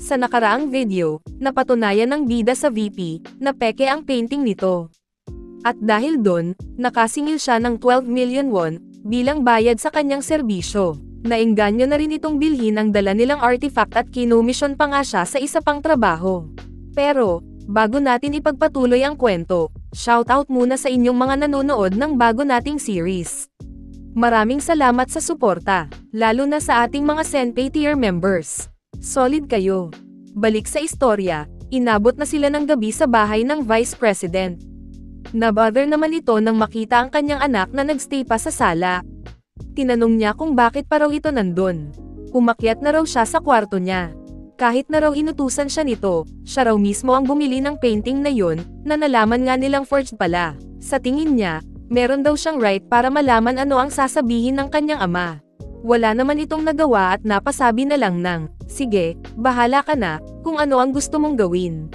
Sa nakaraang video, napatunayan ng bida sa VP, na peke ang painting nito. At dahil doon, nakasingil siya ng 12 million won, bilang bayad sa kanyang serbisyo. Naengganyo na rin itong bilhin ang dala nilang artifact at kinumisyon pa nga siya sa isa pang trabaho. Pero, bago natin ipagpatuloy ang kwento, shoutout muna sa inyong mga nanonood ng bago nating series. Maraming salamat sa suporta, lalo na sa ating mga Senpay tier members. Solid kayo. Balik sa istorya, inabot na sila ng gabi sa bahay ng Vice President. Nabother naman ito nang makita ang kanyang anak na nagstay pa sa sala. Tinanong niya kung bakit pa raw ito nandun. Umakyat na raw siya sa kwarto niya. Kahit na raw inutusan siya nito, siya raw mismo ang bumili ng painting na yun, na nalaman nga nilang forged pala. Sa tingin niya, meron daw siyang right para malaman ano ang sasabihin ng kanyang ama. Wala naman itong nagawa at napasabi na lang ng, sige, bahala ka na, kung ano ang gusto mong gawin.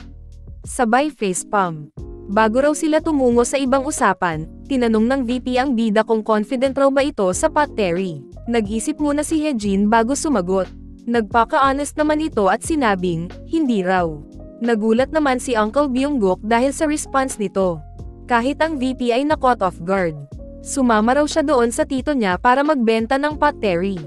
Sabay facepalm. Bago raw sila tumungo sa ibang usapan, tinanong ng VP ang bida kung confident raw ba ito sa pottery. Nag-isip muna si Hejin bago sumagot. Nagpaka-honest naman ito at sinabing, hindi raw. Nagulat naman si Uncle Byung-guk dahil sa response nito. Kahit ang VP ay na-caught off guard. Sumama raw siya doon sa tito niya para magbenta ng pottery.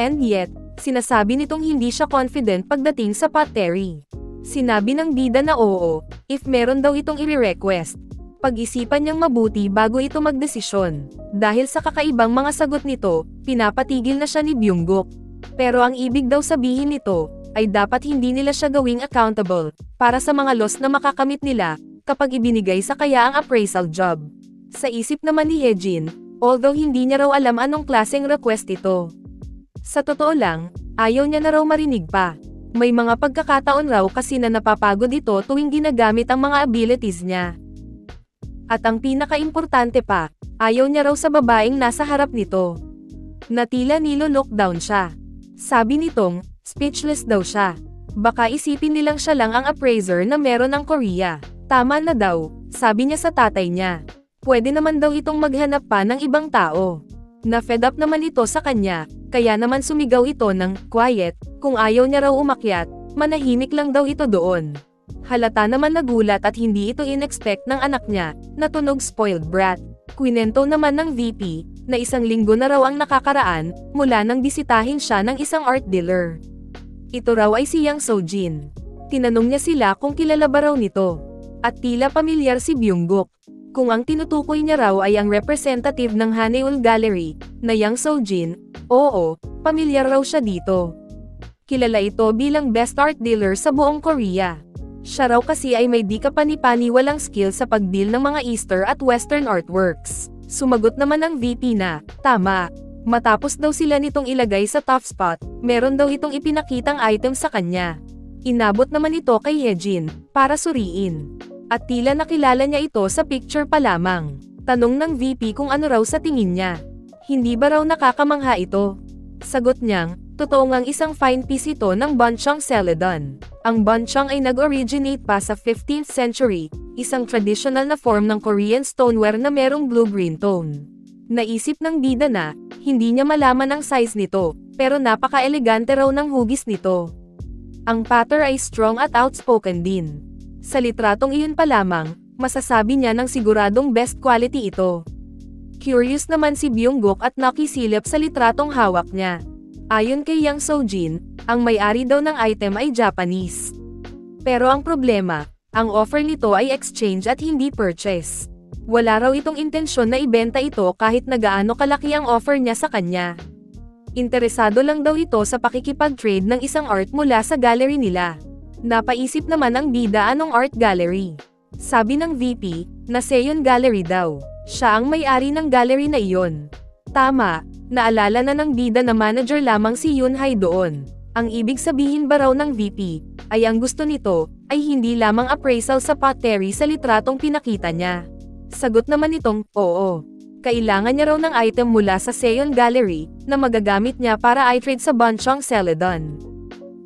And yet, sinasabi nitong hindi siya confident pagdating sa pottery. Sinabi ng bida na oo, if meron daw itong i-request. Pag-isipan niyang mabuti bago ito magdesisyon. Dahil sa kakaibang mga sagot nito, pinapatigil na siya ni Byung-guk. Pero ang ibig daw sabihin nito, ay dapat hindi nila siya gawing accountable, para sa mga loss na makakamit nila, kapag ibinigay sa kaya ang appraisal job. Sa isip naman ni Hejin, although hindi niya raw alam anong klaseng request ito. Sa totoo lang, ayaw niya na raw marinig pa. May mga pagkakataon raw kasi na napapagod ito tuwing ginagamit ang mga abilities niya. At ang pinaka-importante pa, ayaw niya raw sa babaeng nasa harap nito. Na tila nilo-lockdown siya. Sabi nitong, speechless daw siya. Baka isipin nilang siya lang ang appraiser na meron ng Korea. Tama na daw, sabi niya sa tatay niya. Pwede naman daw itong maghanap pa ng ibang tao. Na-fed up naman ito sa kanya, kaya naman sumigaw ito ng quiet, kung ayaw niya raw umakyat, manahimik lang daw ito doon. Halata naman nagulat at hindi ito in-expect ng anak niya, na tunog spoiled brat. Kwinento naman ng VP, na 1 linggo na raw ang nakakaraan, mula nang bisitahin siya ng isang art dealer. Ito raw ay si Yang Sojin. Tinanong niya sila kung kilala ba raw nito. At tila pamilyar si Byung-guk. Kung ang tinutukoy niya raw ay ang representative ng Haneul Gallery, na Yang Sojin, oo, pamilyar raw siya dito. Kilala ito bilang best art dealer sa buong Korea. Siya raw kasi ay may di kapani-paniwalang skill sa pag-deal ng mga Easter at Western artworks. Sumagot naman ang VP na, tama. Matapos daw sila nitong ilagay sa top spot, meron daw itong ipinakitang item sa kanya. Inabot naman ito kay Hejin, para suriin. At tila nakilala niya ito sa picture pa lamang. Tanong ng VP kung ano raw sa tingin niya. Hindi ba raw nakakamangha ito? Sagot niyang, totoo ngang isang fine piece ito ng Bonchong Celadon. Ang Bonchong ay nag-originate pa sa 15th century, isang traditional na form ng Korean stoneware na merong blue-green tone. Naisip ng bida na, hindi niya malaman ang size nito, pero napaka-elegante raw ng hugis nito. Ang pattern ay strong at outspoken din. Sa litratong iyon pa lamang, masasabi niya ng siguradong best quality ito. Curious naman si Byung-guk at nakisilip sa litratong hawak niya. Ayon kay Yang Sojin, ang may-ari daw ng item ay Japanese. Pero ang problema, ang offer nito ay exchange at hindi purchase. Wala raw itong intensyon na ibenta ito kahit na gaano kalaki ang offer niya sa kanya. Interesado lang daw ito sa pakikipag-trade ng isang art mula sa gallery nila. Napaisip naman ang bida anong art gallery. Sabi ng VP, na Seon Gallery daw. Siya ang may-ari ng gallery na iyon. Tama, naalala na ng bida na manager lamang si Yunhai doon. Ang ibig sabihin ba raw ng VP, ay ang gusto nito, ay hindi lamang appraisal sa pottery sa litratong pinakita niya. Sagot naman itong, oo. Kailangan niya raw ng item mula sa Seon Gallery, na magagamit niya para i-trade sa Bonchong Celadon.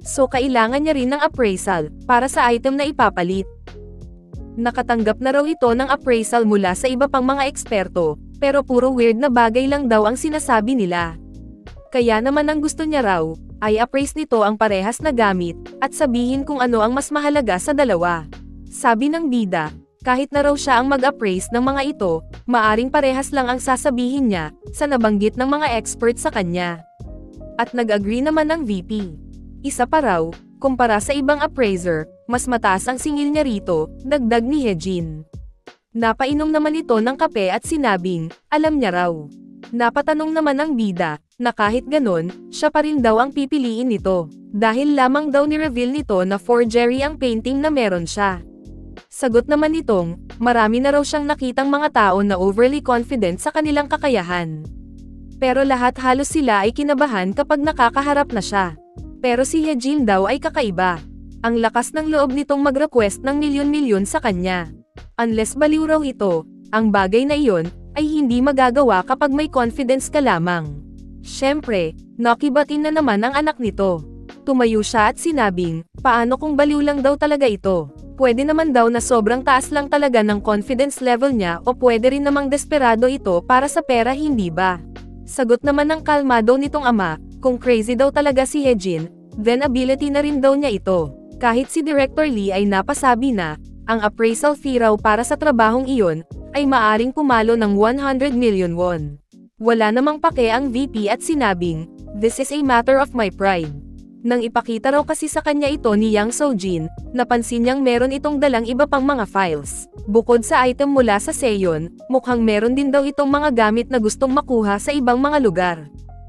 So kailangan niya rin ng appraisal, para sa item na ipapalit. Nakatanggap na raw ito ng appraisal mula sa iba pang mga eksperto, pero puro weird na bagay lang daw ang sinasabi nila. Kaya naman ang gusto niya raw, ay appraise nito ang parehas na gamit, at sabihin kung ano ang mas mahalaga sa dalawa. Sabi ng bida, kahit na raw siya ang mag-appraise ng mga ito, maaring parehas lang ang sasabihin niya, sa nabanggit ng mga expert sa kanya. At nag-agree naman ng VP. Isa pa raw, kumpara sa ibang appraiser, mas mataas ang singil niya rito, dagdag ni Hejin. Napainom naman ito ng kape at sinabing, alam niya raw. Napatanong naman ng bida, na kahit ganon, siya pa rin daw ang pipiliin nito, dahil lamang daw ni-reveal nito na forgery ang painting na meron siya. Sagot naman nitong, marami na raw siyang nakitang mga tao na overly confident sa kanilang kakayahan. Pero lahat halos sila ay kinabahan kapag nakakaharap na siya. Pero si Hejin daw ay kakaiba. Ang lakas ng loob nitong mag-request ng milyon-milyon sa kanya. Unless baliw raw ito, ang bagay na iyon, ay hindi magagawa kapag may confidence ka lamang. Siyempre, nakibatin na naman ang anak nito. Tumayo siya at sinabing, paano kung baliw lang daw talaga ito? Pwede naman daw na sobrang taas lang talaga ng confidence level niya o pwede rin namang desperado ito para sa pera, hindi ba? Sagot naman ng kalmado nitong ama, kung crazy daw talaga si Hejin, then ability na rin daw niya ito. Kahit si Director Lee ay napasabi na, ang appraisal fee raw para sa trabahong iyon, ay maaring pumalo ng 100 million won. Wala namang pake ang VP at sinabing, this is a matter of my pride. Nang ipakita raw kasi sa kanya ito ni Yang Sojin, napansin niyang meron itong dalang iba pang mga files. Bukod sa item mula sa Seon, mukhang meron din daw itong mga gamit na gustong makuha sa ibang mga lugar.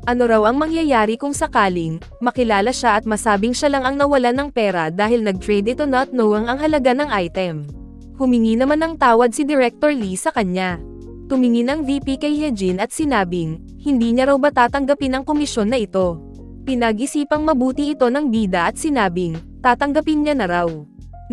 Ano raw ang mangyayari kung sakaling, makilala siya at masabing siya lang ang nawalan ng pera dahil nag-trade ito not knowing ang halaga ng item. Humingi naman ng tawad si Director Lee sa kanya. Tumingin ang VP kay Hejin at sinabing, hindi niya raw ba tatanggapin ang komisyon na ito. Pinag-isipang mabuti ito ng bida at sinabing, tatanggapin niya na raw.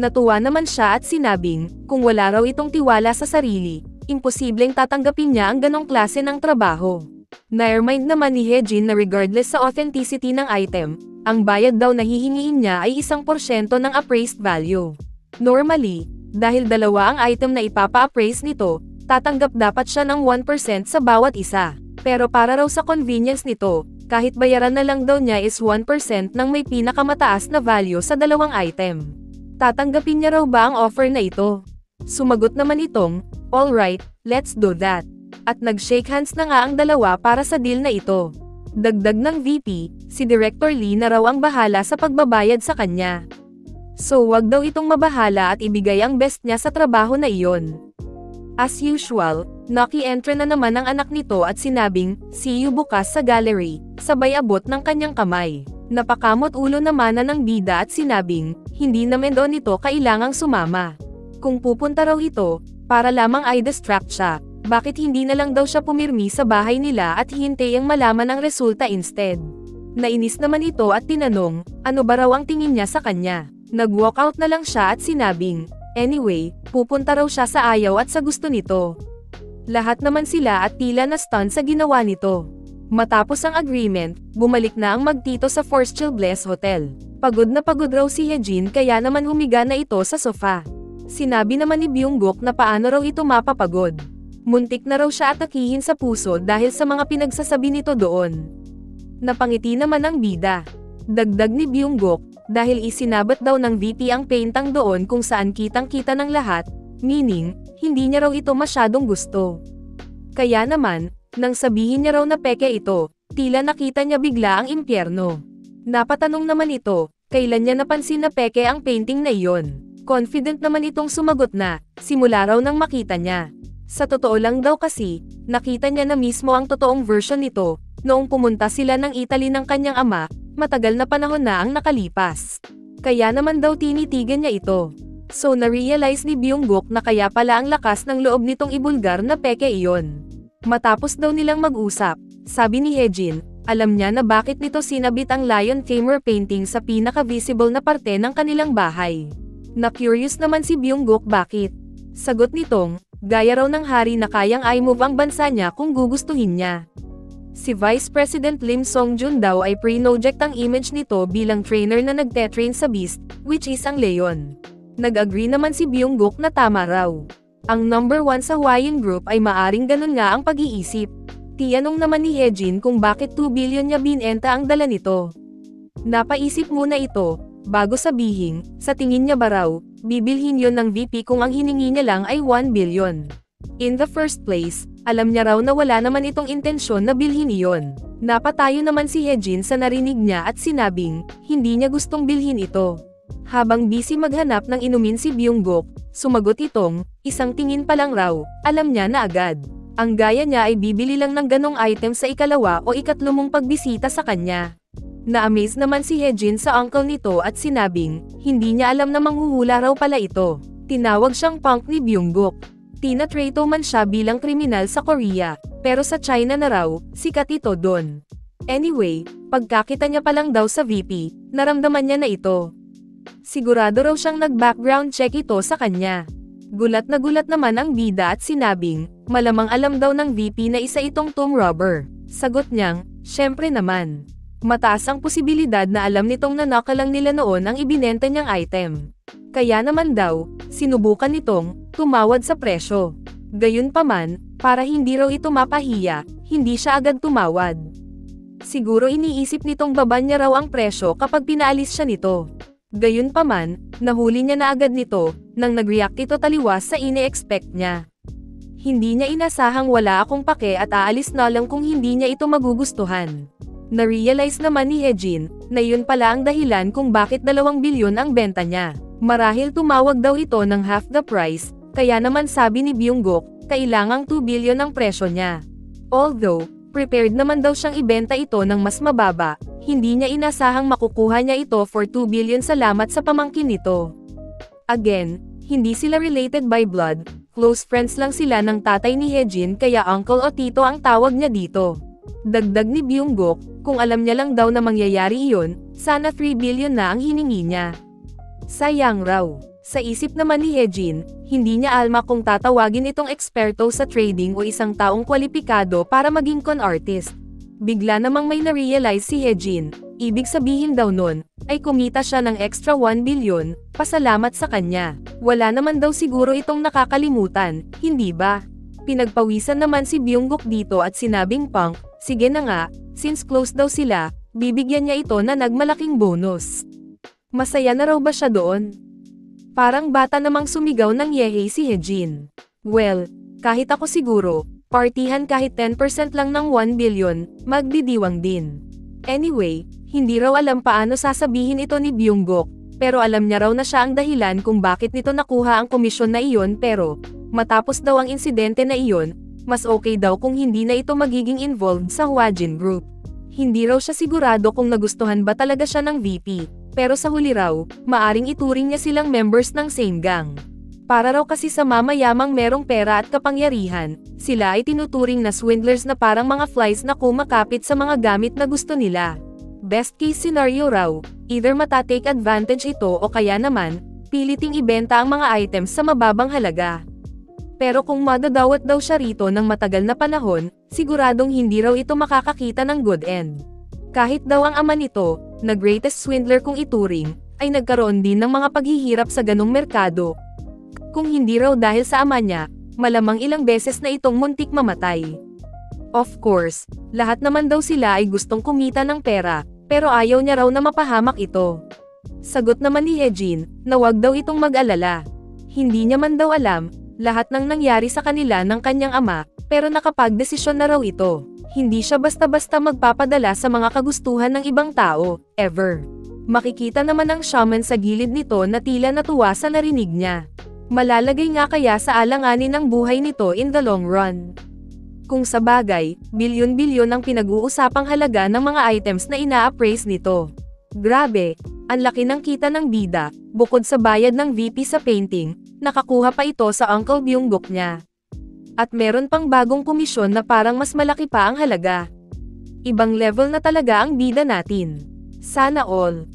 Natuwa naman siya at sinabing, kung wala raw itong tiwala sa sarili, imposibleng tatanggapin niya ang ganong klase ng trabaho. Nairmind naman ni Hejin na regardless sa authenticity ng item, ang bayad daw na hihingiin niya ay 1% ng appraised value. Normally, dahil dalawa ang item na ipapa-appraise nito, tatanggap dapat siya ng 1% sa bawat isa. Pero para raw sa convenience nito, kahit bayaran na lang daw niya is 1% ng may pinakamataas na value sa dalawang item. Tatanggapin niya raw ba ang offer na ito? Sumagot naman itong, alright, let's do that. At nag-shake hands na nga ang dalawa para sa deal na ito. Dagdag ng VP, si Director Lee na raw ang bahala sa pagbabayad sa kanya. So wag daw itong mabahala at ibigay ang best niya sa trabaho na iyon. As usual, naki-entre na naman ang anak nito at sinabing, see you bukas sa gallery, sabay abot ng kanyang kamay. Napakamot ulo naman na ng bida at sinabing, hindi naman daw nito kailangang sumama. Kung pupunta raw ito, para lamang ay distract siya, bakit hindi na lang daw siya pumirmi sa bahay nila at hintay ang malaman ang resulta instead? Nainis naman ito at tinanong, ano ba raw ang tingin niya sa kanya? Nag-walkout na lang siya at sinabing, anyway, pupunta raw siya sa ayaw at sa gusto nito. Lahat naman sila at tila na stun sa ginawa nito. Matapos ang agreement, bumalik na ang magtito sa Fortune Bliss Hotel. Pagod na pagod raw si Hejin kaya naman humiga na ito sa sofa. Sinabi naman ni Byung-guk na paano raw ito mapapagod. Muntik na raw siya atakihin sa puso dahil sa mga pinagsasabi nito doon. Napangiti naman ang bida. Dagdag ni Byung-guk, dahil isinabat daw ng VP ang paintang doon kung saan kitang-kita ng lahat, meaning, hindi niya raw ito masyadong gusto. Kaya naman, nang sabihin niya raw na peke ito, tila nakita niya bigla ang impyerno. Napatanong naman ito, kailan niya napansin na peke ang painting na iyon. Confident naman itong sumagot na, simula raw nang makita niya. Sa totoo lang daw kasi, nakita niya na mismo ang totoong version nito, noong pumunta sila ng Italy ng kanyang ama, matagal na panahon na ang nakalipas. Kaya naman daw tinitigan niya ito. So na-realize ni Byung-guk na kaya pala ang lakas ng loob nitong ibulgar na peke iyon. Matapos daw nilang mag-usap, sabi ni Hejin, alam niya na bakit nito sinabit ang lion tamer painting sa pinaka-visible na parte ng kanilang bahay. Na-curious naman si Byung-guk bakit. Sagot nitong, gaya raw ng hari na kayang i-move ang bansa niya kung gugustuhin niya. Si Vice President Lim Song-jun daw ay pre-project ang image nito bilang trainer na nagte-train sa Beast, which is ang leon. Nag-agree naman si Byung-guk na tama raw. Ang number 1 sa Hawaiian Group ay maaring ganun nga ang pag-iisip. Tiyanong naman ni Hejin kung bakit 2 billion niya binenta ang dala nito. Napaisip muna ito, bago sabihin, sa tingin niya ba raw, bibilhin yon ng VP kung ang hiningi niya lang ay 1 billion. In the first place, alam niya raw na wala naman itong intensyon na bilhin iyon. Napatayo naman si Hejin sa narinig niya at sinabing, hindi niya gustong bilhin ito. Habang busy maghanap ng inumin si Byung-guk, sumagot itong, isang tingin pa lang raw, alam niya na agad. Ang gaya niya ay bibili lang ng ganong item sa ikalawa o ikatlong mong pagbisita sa kanya. Na-amaze naman si Hejin sa uncle nito at sinabing, hindi niya alam na manghuhula raw pala ito. Tinawag siyang punk ni Byung-guk. Tinatrato man siya bilang kriminal sa Korea, pero sa China na raw, sikat ito doon. Anyway, pagkakita niya pa lang daw sa VP, naramdaman niya na ito. Sigurado raw siyang nag-background check ito sa kanya. Gulat naman ang bida at sinabing, malamang alam daw ng VP na isa itong tomb robber. Sagot niyang, syempre naman. Mataas ang posibilidad na alam nitong nanakalang nila noon ang ibinenta niyang item. Kaya naman daw, sinubukan nitong, tumawad sa presyo. Gayunpaman, para hindi raw ito mapahiya, hindi siya agad tumawad. Siguro iniisip nitong baba niya raw ang presyo kapag pinaalis siya nito. Gayunpaman, nahuli niya na agad nito, nang nag-react ito taliwas sa ine-expect niya. Hindi niya inasahang wala akong pake at aalis na lang kung hindi niya ito magugustuhan. Na-realize naman ni Hejin, na yun pala ang dahilan kung bakit 2 bilyon ang benta niya. Marahil tumawag daw ito ng half the price, kaya naman sabi ni Byung-guk, kailangang 2 bilyon ang presyo niya. Although, prepared naman daw siyang ibenta ito ng mas mababa, hindi niya inasahang makukuha niya ito for 2 billion salamat sa pamangkin nito. Again, hindi sila related by blood, close friends lang sila ng tatay ni Hejin kaya uncle o tito ang tawag niya dito. Dagdag ni Byung-guk, kung alam niya lang daw na mangyayari iyon, sana 3 billion na ang hiningi niya. Sayang raw. Sa isip naman ni Hejin, hindi niya alma kung tatawagin itong eksperto sa trading o isang taong kwalipikado para maging con artist. Bigla namang may na-realize si Hejin, ibig sabihin daw nun, ay kumita siya ng extra 1 billion, pasalamat sa kanya. Wala naman daw siguro itong nakakalimutan, hindi ba? Pinagpawisan naman si Byung-guk dito at sinabing punk, sige na nga, since close daw sila, bibigyan niya ito na nagmalaking bonus. Masaya na raw ba siya doon? Parang bata namang sumigaw ng yehey si Hejin. Well, kahit ako siguro, partihan kahit 10% lang ng 1 billion, magdidiwang din. Anyway, hindi raw alam paano sasabihin ito ni Byung-guk, pero alam niya raw na siya ang dahilan kung bakit nito nakuha ang komisyon na iyon pero, matapos daw ang insidente na iyon, mas okay daw kung hindi na ito magiging involved sa Hwajin Group. Hindi raw siya sigurado kung nagustuhan ba talaga siya ng VP. Pero sa huli raw, maaring ituring niya silang members ng same gang. Para raw kasi sa mamayamang merong pera at kapangyarihan, sila ay tinuturing na swindlers na parang mga flies na kumakapit sa mga gamit na gusto nila. Best case scenario raw, either matatake advantage ito o kaya naman, piliting ibenta ang mga items sa mababang halaga. Pero kung madadawat daw siya rito ng matagal na panahon, siguradong hindi raw ito makakakita ng good end. Kahit daw ang ama nito, na greatest swindler kung ituring, ay nagkaroon din ng mga paghihirap sa ganong merkado. Kung hindi raw dahil sa ama niya, malamang ilang beses na itong muntik mamatay. Of course, lahat naman daw sila ay gustong kumita ng pera, pero ayaw niya raw na mapahamak ito. Sagot naman ni Hejin, na wag daw itong mag-alala. Hindi niya man daw alam, lahat ng nangyari sa kanila ng kanyang ama, pero nakapagdesisyon na raw ito. Hindi siya basta-basta magpapadala sa mga kagustuhan ng ibang tao, ever. Makikita naman ang shaman sa gilid nito na tila natuwa sa narinig niya. Malalagay nga kaya sa alanganin ang buhay nito in the long run. Kung sa bagay, bilyon-bilyon ang pinag-uusapang halaga ng mga items na ina-appraise nito. Grabe, ang laki ng kita ng bida, bukod sa bayad ng VP sa painting, nakakuha pa ito sa Uncle Byung-guk niya. At meron pang bagong komisyon na parang mas malaki pa ang halaga. Ibang level na talaga ang bida natin. Sana all.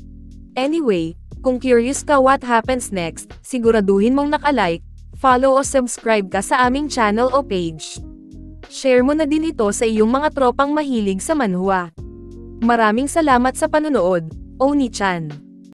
Anyway, kung curious ka what happens next, siguraduhin mong naka-like, follow o subscribe ka sa aming channel o page. Share mo na din ito sa iyong mga tropang mahilig sa manhwa. Maraming salamat sa panonood, Oni-chan.